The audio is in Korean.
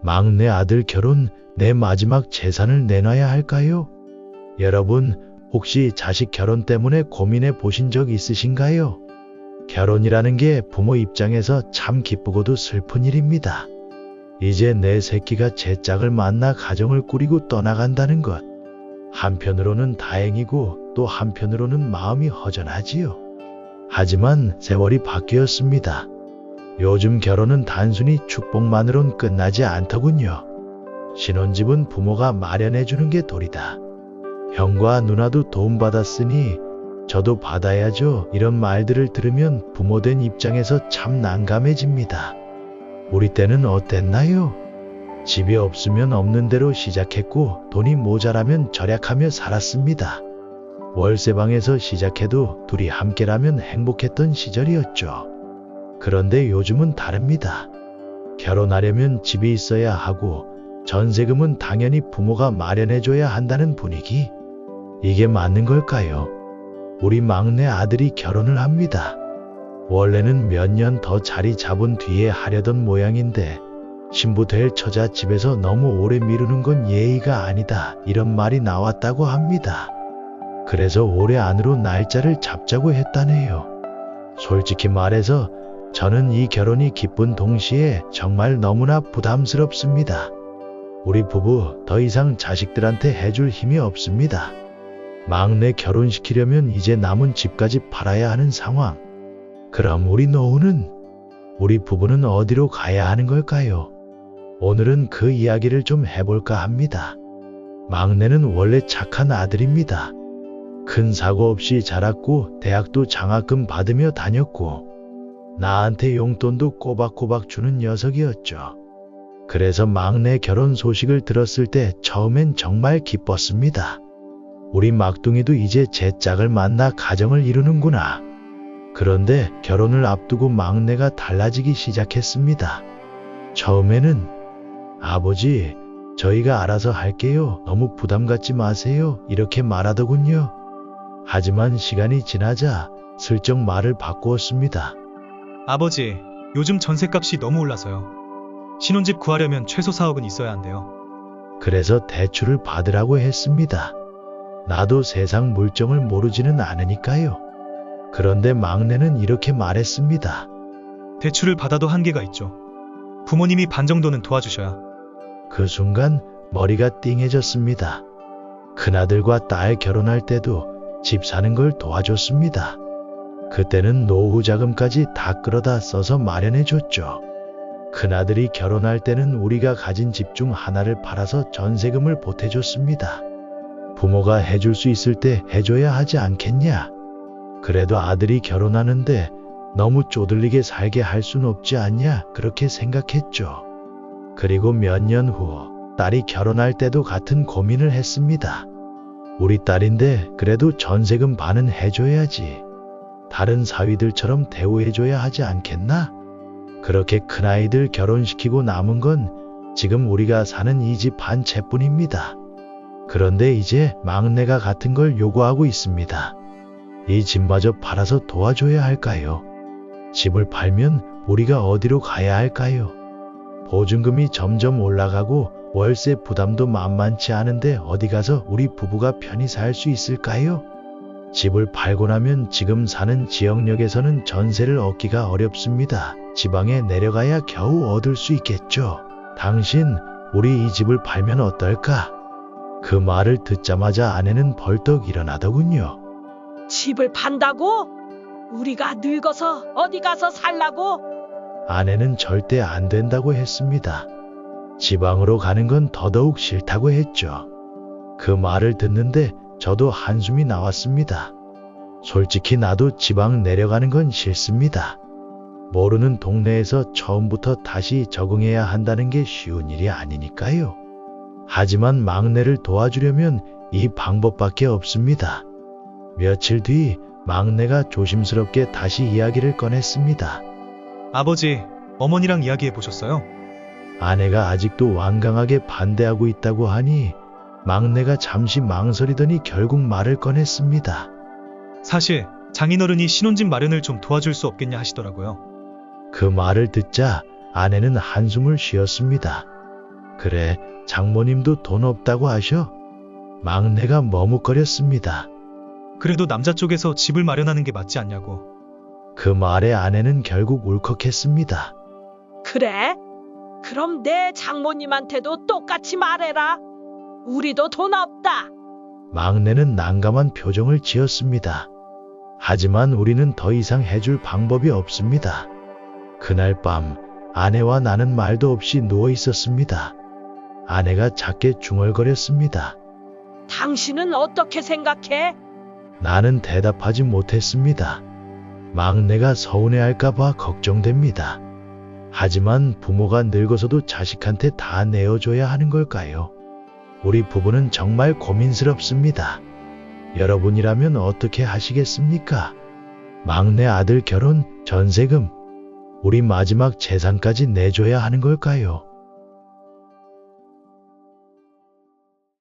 막내 아들 결혼, 내 마지막 재산을 내놔야 할까요? 여러분, 혹시 자식 결혼 때문에 고민해 보신 적 있으신가요? 결혼이라는 게 부모 입장에서 참 기쁘고도 슬픈 일입니다. 이제 내 새끼가 제 짝을 만나 가정을 꾸리고 떠나간다는 것. 한편으로는 다행이고 또 한편으로는 마음이 허전하지요. 하지만 세월이 바뀌었습니다. 요즘 결혼은 단순히 축복만으론 끝나지 않더군요. 신혼집은 부모가 마련해주는 게 도리다. 형과 누나도 돈 받았으니 저도 받아야죠. 이런 말들을 들으면 부모된 입장에서 참 난감해집니다. 우리 때는 어땠나요? 집이 없으면 없는 대로 시작했고 돈이 모자라면 절약하며 살았습니다. 월세방에서 시작해도 둘이 함께라면 행복했던 시절이었죠. 그런데 요즘은 다릅니다. 결혼하려면 집이 있어야 하고 전세금은 당연히 부모가 마련해줘야 한다는 분위기. 이게 맞는 걸까요? 우리 막내 아들이 결혼을 합니다. 원래는 몇 년 더 자리 잡은 뒤에 하려던 모양인데 신부 될 처자 집에서 너무 오래 미루는 건 예의가 아니다, 이런 말이 나왔다고 합니다. 그래서 올해 안으로 날짜를 잡자고 했다네요. 솔직히 말해서 저는 이 결혼이 기쁜 동시에 정말 너무나 부담스럽습니다. 우리 부부 더 이상 자식들한테 해줄 힘이 없습니다. 막내 결혼시키려면 이제 남은 집까지 팔아야 하는 상황. 그럼 우리 노후는, 우리 부부는 어디로 가야 하는 걸까요? 오늘은 그 이야기를 좀 해볼까 합니다. 막내는 원래 착한 아들입니다. 큰 사고 없이 자랐고 대학도 장학금 받으며 다녔고 나한테 용돈도 꼬박꼬박 주는 녀석이었죠. 그래서 막내 결혼 소식을 들었을 때 처음엔 정말 기뻤습니다. 우리 막둥이도 이제 제 짝을 만나 가정을 이루는구나. 그런데 결혼을 앞두고 막내가 달라지기 시작했습니다. 처음에는 아버지, 저희가 알아서 할게요. 너무 부담 갖지 마세요. 이렇게 말하더군요. 하지만 시간이 지나자 슬쩍 말을 바꾸었습니다. 아버지, 요즘 전셋값이 너무 올라서요. 신혼집 구하려면 최소 4억은 있어야 한대요. 그래서 대출을 받으라고 했습니다. 나도 세상 물정을 모르지는 않으니까요. 그런데 막내는 이렇게 말했습니다. 대출을 받아도 한계가 있죠. 부모님이 반 정도는 도와주셔야. 그 순간 머리가 띵해졌습니다. 큰아들과 딸 결혼할 때도 집 사는 걸 도와줬습니다. 그때는 노후 자금까지 다 끌어다 써서 마련해줬죠. 큰아들이 결혼할 때는 우리가 가진 집 중 하나를 팔아서 전세금을 보태줬습니다. 부모가 해줄 수 있을 때 해줘야 하지 않겠냐? 그래도 아들이 결혼하는데 너무 쪼들리게 살게 할 순 없지 않냐? 그렇게 생각했죠. 그리고 몇 년 후 딸이 결혼할 때도 같은 고민을 했습니다. 우리 딸인데 그래도 전세금 반은 해줘야지. 다른 사위들처럼 대우해줘야 하지 않겠나? 그렇게 큰아이들 결혼시키고 남은 건 지금 우리가 사는 이 집 한 채뿐입니다. 그런데 이제 막내가 같은 걸 요구하고 있습니다. 이 집마저 팔아서 도와줘야 할까요? 집을 팔면 우리가 어디로 가야 할까요? 보증금이 점점 올라가고 월세 부담도 만만치 않은데 어디 가서 우리 부부가 편히 살 수 있을까요? 집을 팔고 나면 지금 사는 지역역에서는 전세를 얻기가 어렵습니다. 지방에 내려가야 겨우 얻을 수 있겠죠. 당신, 우리 이 집을 팔면 어떨까? 그 말을 듣자마자 아내는 벌떡 일어나더군요. 집을 판다고? 우리가 늙어서 어디 가서 살라고? 아내는 절대 안 된다고 했습니다. 지방으로 가는 건 더더욱 싫다고 했죠. 그 말을 듣는데 저도 한숨이 나왔습니다. 솔직히 나도 지방 내려가는 건 싫습니다. 모르는 동네에서 처음부터 다시 적응해야 한다는 게 쉬운 일이 아니니까요. 하지만 막내를 도와주려면 이 방법밖에 없습니다. 며칠 뒤 막내가 조심스럽게 다시 이야기를 꺼냈습니다. 아버지, 어머니랑 이야기해 보셨어요? 아내가 아직도 완강하게 반대하고 있다고 하니 막내가 잠시 망설이더니 결국 말을 꺼냈습니다. 사실 장인어른이 신혼집 마련을 좀 도와줄 수 없겠냐 하시더라고요. 그 말을 듣자 아내는 한숨을 쉬었습니다. 그래, 장모님도 돈 없다고 하셔? 막내가 머뭇거렸습니다. 그래도 남자 쪽에서 집을 마련하는 게 맞지 않냐고. 그 말에 아내는 결국 울컥했습니다. 그래? 그럼 내 장모님한테도 똑같이 말해라. 우리도 돈 없다. 막내는 난감한 표정을 지었습니다. 하지만 우리는 더 이상 해줄 방법이 없습니다. 그날 밤 아내와 나는 말도 없이 누워 있었습니다. 아내가 작게 중얼거렸습니다. 당신은 어떻게 생각해? 나는 대답하지 못했습니다. 막내가 서운해할까봐 걱정됩니다. 하지만 부모가 늙어서도 자식한테 다 내어줘야 하는 걸까요? 우리 부부는 정말 고민스럽습니다. 여러분이라면 어떻게 하시겠습니까? 막내 아들 결혼, 전세금, 우리 마지막 재산까지 내줘야 하는 걸까요?